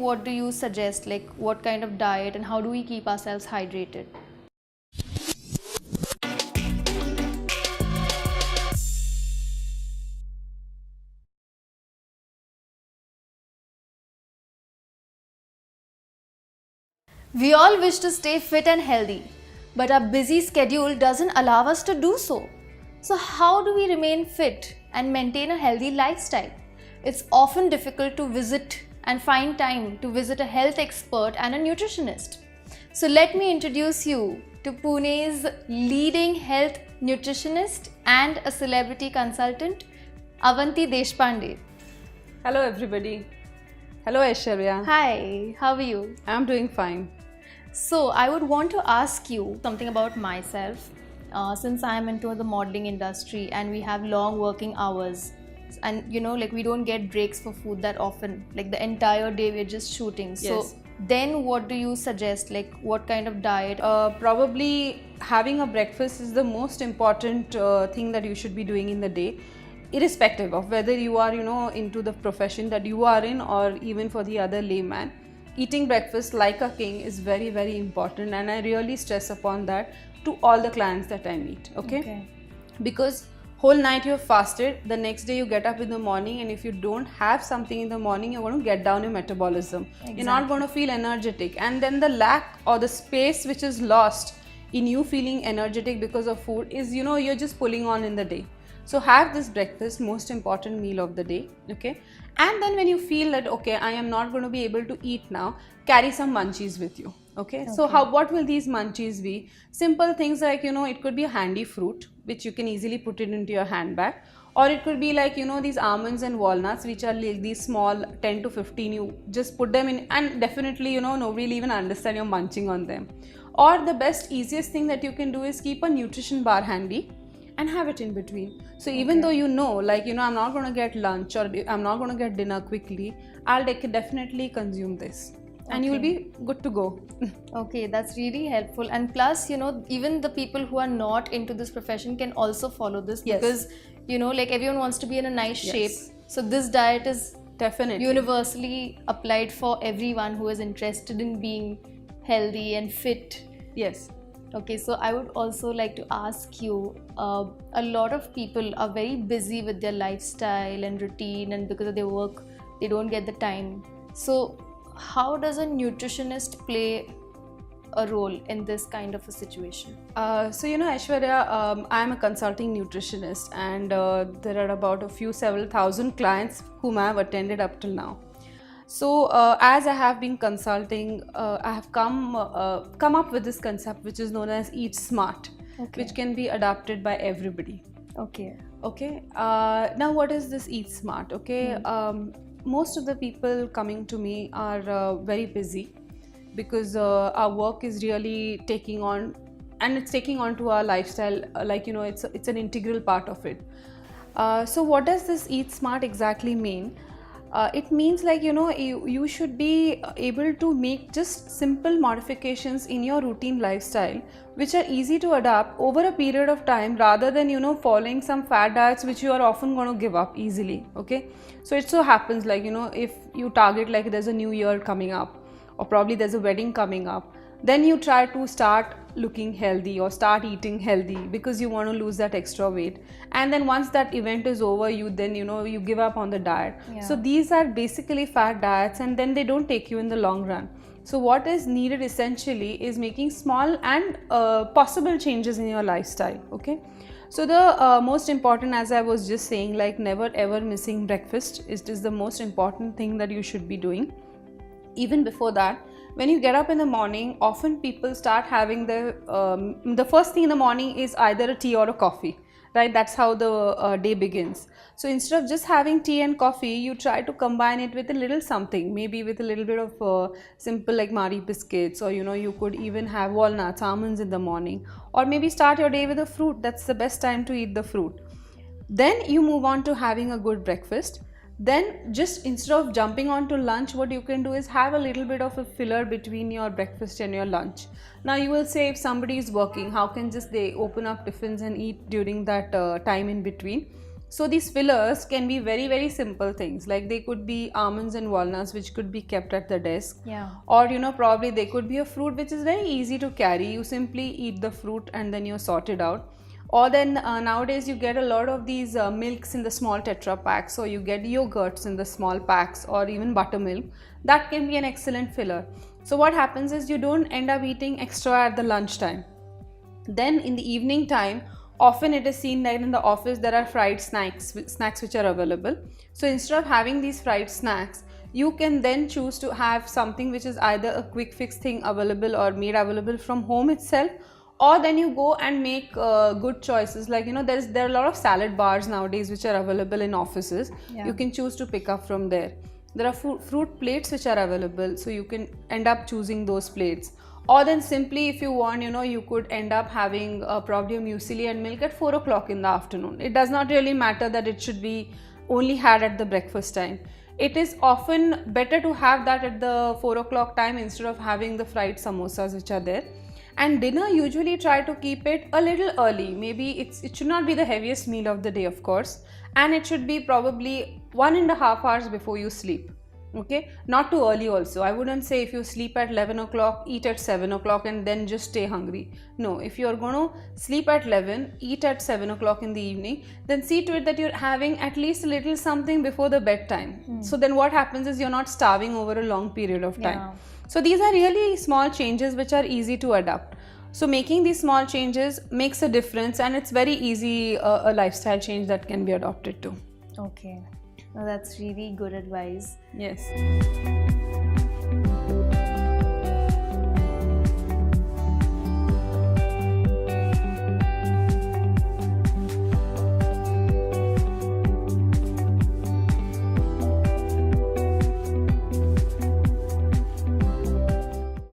What do you suggest, like what kind of diet and how do we keep ourselves hydrated? We all wish to stay fit and healthy, but our busy schedule doesn't allow us to do so. So how do we remain fit and maintain a healthy lifestyle? It's often difficult to visit and find time to visit a health expert and a nutritionist. So let me introduce you to Pune's leading health nutritionist and a celebrity consultant, Avanti Deshpande. Hello everybody. Hello Aishwarya. Hi, how are you? I'm doing fine. So I would want to ask you something about myself. Since I am into the modeling industry and we have long working hours, and like we don't get breaks for food that often, like the entire day we're just shooting. Yes. So then what do you suggest, like what kind of diet? Probably having a breakfast is the most important thing that you should be doing in the day, irrespective of whether you are into the profession that you are in or even for the other layman. Eating breakfast like a king is very, very important, and I really stress upon that to all the clients that I meet. Okay. Because whole night you've fasted, the next day you get up in the morning, and if you don't have something in the morning, you're going to get down your metabolism. Exactly. You're not going to feel energetic, and then the lack or the space which is lost in you feeling energetic because of food is you're just pulling on in the day. So have this breakfast, most important meal of the day. Okay. And then when you feel that okay, I am not going to be able to eat now, carry some munchies with you. Okay. So what will these munchies be? Simple things like it could be a handy fruit which you can easily put it into your handbag, or it could be like these almonds and walnuts which are like these small 10 to 15. You just put them in, and definitely nobody will even understand you're munching on them. Or the best easiest thing that you can do is keep a nutrition bar handy and have it in between. So even though I'm not going to get lunch or I'm not going to get dinner quickly, I'll definitely consume this, and you'll be good to go. Okay, that's really helpful. And plus, even the people who are not into this profession can also follow this. Yes. Because, like everyone wants to be in a nice Yes. shape. So this diet is Definitely universally applied for everyone who is interested in being healthy and fit. Yes. Okay, so I would also like to ask you, a lot of people are very busy with their lifestyle and routine, and because of their work, they don't get the time. So how does a nutritionist play a role in this kind of a situation? So Aishwarya, I'm a consulting nutritionist, and there are about several thousand clients whom I have attended up till now. So as I have been consulting, I have come up with this concept which is known as Eat Smart, which can be adapted by everybody. Okay. Now what is this Eat Smart? Most of the people coming to me are very busy because our work is really taking on, and it's taking on to our lifestyle. It's an integral part of it. So what does this Eat Smart exactly mean? It means you should be able to make just simple modifications in your routine lifestyle which are easy to adapt over a period of time, rather than following some fad diets which you are often going to give up easily. Okay, so it so happens if you target there's a new year coming up, or probably there's a wedding coming up, then you try to start looking healthy or start eating healthy because you want to lose that extra weight, and then once that event is over, you give up on the diet. So these are basically fad diets, and then they don't take you in the long run. So what is needed essentially is making small and possible changes in your lifestyle. Okay, so the most important, as I was just saying, never ever missing breakfast is the most important thing that you should be doing. Even before that, when you get up in the morning, often people start having the first thing in the morning is either a tea or a coffee, right? That's how the day begins. So instead of just having tea and coffee, you try to combine it with a little something, maybe with a little bit of simple like Marie biscuits, or you could even have walnuts, almonds in the morning, or maybe start your day with a fruit. That's the best time to eat the fruit. Then you move on to having a good breakfast. Then just instead of jumping on to lunch, what you can do is have a little bit of a filler between your breakfast and your lunch. Now you will say, if somebody is working, how can just they open up tiffins and eat during that time in between? So these fillers can be very, very simple things, like they could be almonds and walnuts which could be kept at the desk. Yeah. Or probably they could be a fruit which is very easy to carry. You simply eat the fruit and then you sort it out. Or then nowadays you get a lot of these milks in the small tetra packs, or you get yogurts in the small packs, or even buttermilk. That can be an excellent filler. So what happens is you don't end up eating extra at the lunchtime. Then in the evening time, often it is seen that in the office there are fried snacks which are available. So instead of having these fried snacks, you can then choose to have something which is either a quick fix thing available or made available from home itself, or then you go and make good choices, like there are a lot of salad bars nowadays which are available in offices. Yeah. You can choose to pick up from there. There are fruit plates which are available, so you can end up choosing those plates. Or then simply, if you want, you could end up having probably a muesli and milk at 4 o'clock in the afternoon. It does not really matter that it should be only had at the breakfast time. It is often better to have that at the 4 o'clock time instead of having the fried samosas which are there. And dinner, usually try to keep it a little early. Maybe it should not be the heaviest meal of the day, of course, and it should be probably 1.5 hours before you sleep. Okay, not too early also. I wouldn't say if you sleep at 11 o'clock, eat at 7 o'clock and then just stay hungry. No, if you're going to sleep at 11, eat at 7 o'clock in the evening, then see to it that you're having at least a little something before the bedtime. So then what happens is you're not starving over a long period of time. Yeah. So these are really small changes which are easy to adapt. So making these small changes makes a difference, and it's very easy a lifestyle change that can be adopted too. Okay. Well, that's really good advice. Yes.